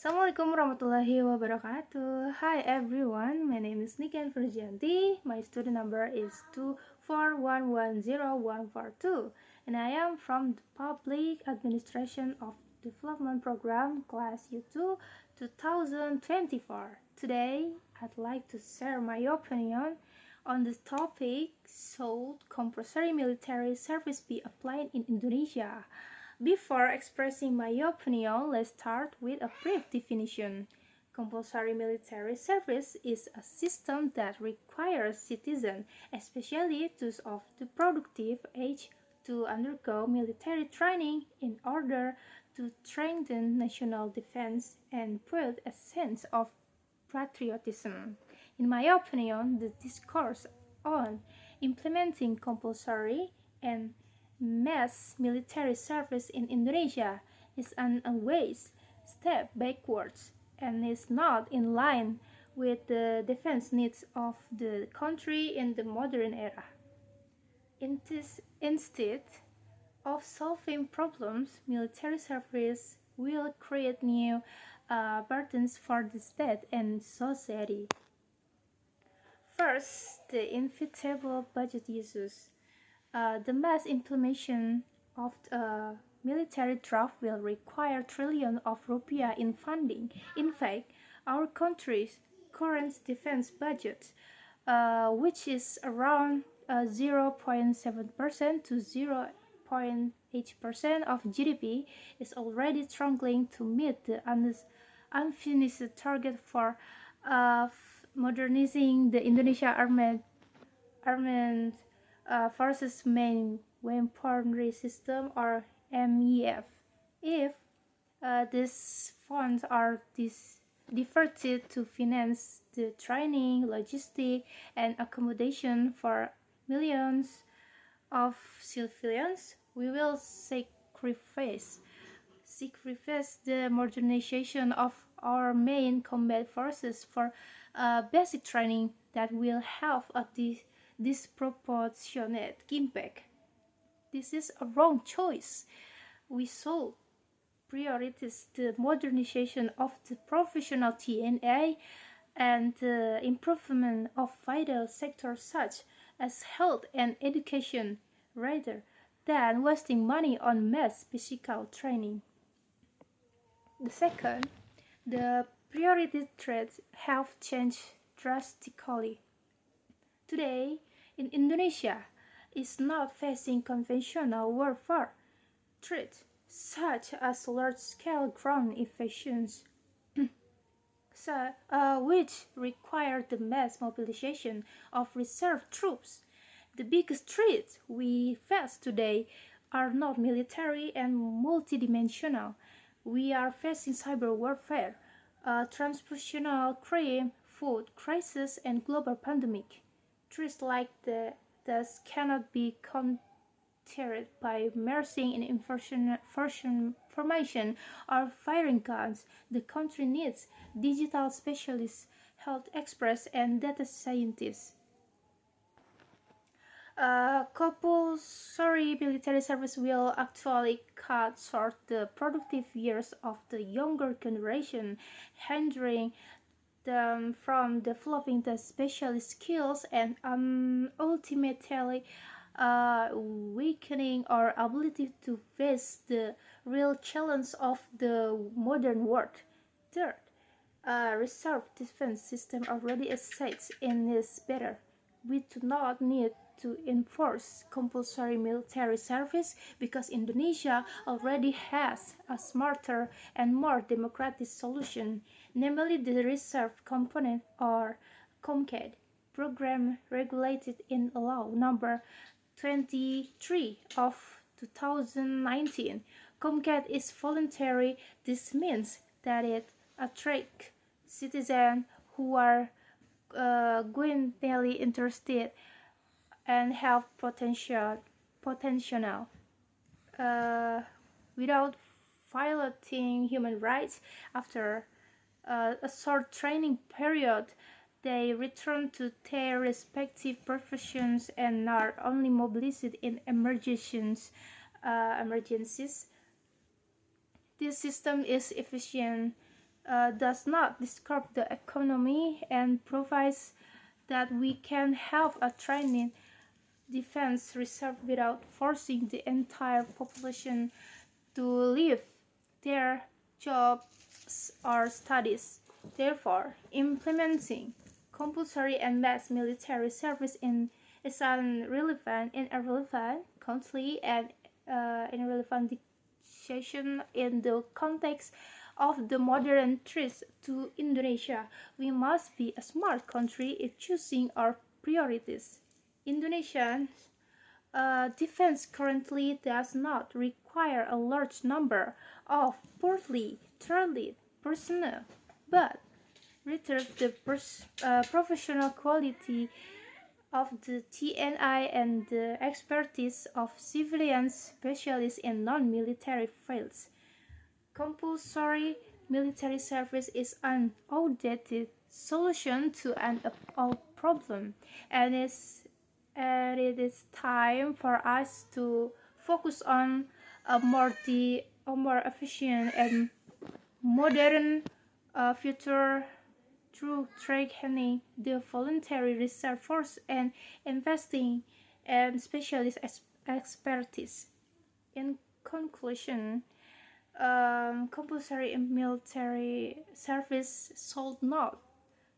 Assalamualaikum warahmatullahi wabarakatuh. Hi everyone, my name is Niken Virgianty. My student number is 241101142 and I am from the Public Administration of Development Program Class U2 2024. Today, I'd like to share my opinion on the topic: should compulsory military service be applied in Indonesia? Before expressing my opinion, let's start with a brief definition. Compulsory military service is a system that requires citizens, especially those of the productive age, to undergo military training in order to strengthen national defense and build a sense of patriotism. In my opinion, the discourse on implementing compulsory and mass military service in Indonesia is an unwise step backwards and is not in line with the defense needs of the country in the modern era. Instead of solving problems, military service will create new burdens for the state and society. First, the inevitable budget issues. The mass implementation of a military draft will require trillions of rupiah in funding. In fact, our country's current defense budget, which is around 0.7% to 0.8% of GDP, is already struggling to meet the unfinished target for modernizing the Indonesia armed forces main weaponry system, or MEF. If these funds are diverted to finance the training, logistics, and accommodation for millions of civilians, we will sacrifice the modernization of our main combat forces for basic training that will have a disproportionate impact. This is a wrong choice. We should prioritize the modernization of the professional TNA and the improvement of vital sectors such as health and education, rather than wasting money on mass physical training. The second, the priority threats have changed drastically. Today, in Indonesia, is not facing conventional warfare threats such as large-scale ground invasions, which require the mass mobilization of reserve troops. The biggest threats we face today are not military and multidimensional. We are facing cyber warfare, transnational crime, food crisis, and global pandemic. Threats like thus cannot be countered by marching in formation or firing guns. The country needs digital specialists, health experts, and data scientists. Compulsory military service will actually cut short the productive years of the younger generation, hindering them from developing the specialist skills and ultimately weakening our ability to face the real challenge of the modern world. Third, reserve defense system already exists and is better. We do not need to enforce compulsory military service because Indonesia already has a smarter and more democratic solution, namely the reserve component, or COMCAT, program regulated in Law Number 23 of 2019. COMCAT is voluntary. This means that it attracts citizens who are genuinely interested and have potential without violating human rights. After a short training period, they return to their respective professions and are only mobilized in emergencies. This system is efficient does not disturb the economy and provides that we can have a training defense reserve without forcing the entire population to leave their jobs or studies. Therefore, implementing compulsory and mass military service is irrelevant, costly, and irrelevant decision in the context of the modern threats to Indonesia. We must be a smart country in choosing our priorities. Indonesia's defense currently does not require a large number of poorly trained personnel, but rather the professional quality of the TNI and the expertise of civilian specialists in non-military fields. Compulsory military service is an outdated solution to an old problem, and it is time for us to focus on a more efficient and modern future through strengthening the voluntary reserve force and investing in specialist expertise. In conclusion, compulsory military service should not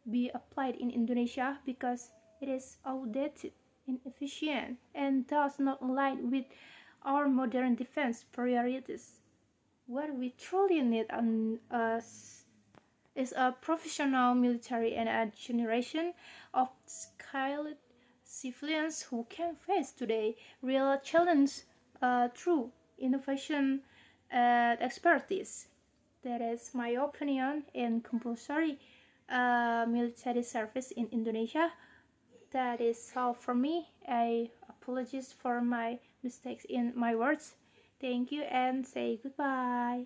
be applied in Indonesia because it is outdated, inefficient, and does not align with our modern defense priorities. What we truly need is a professional military and a generation of skilled civilians who can face today real challenges through innovation and expertise. That is my opinion in compulsory military service in Indonesia. That is all for me. I apologize for my mistakes in my words. Thank you and say goodbye.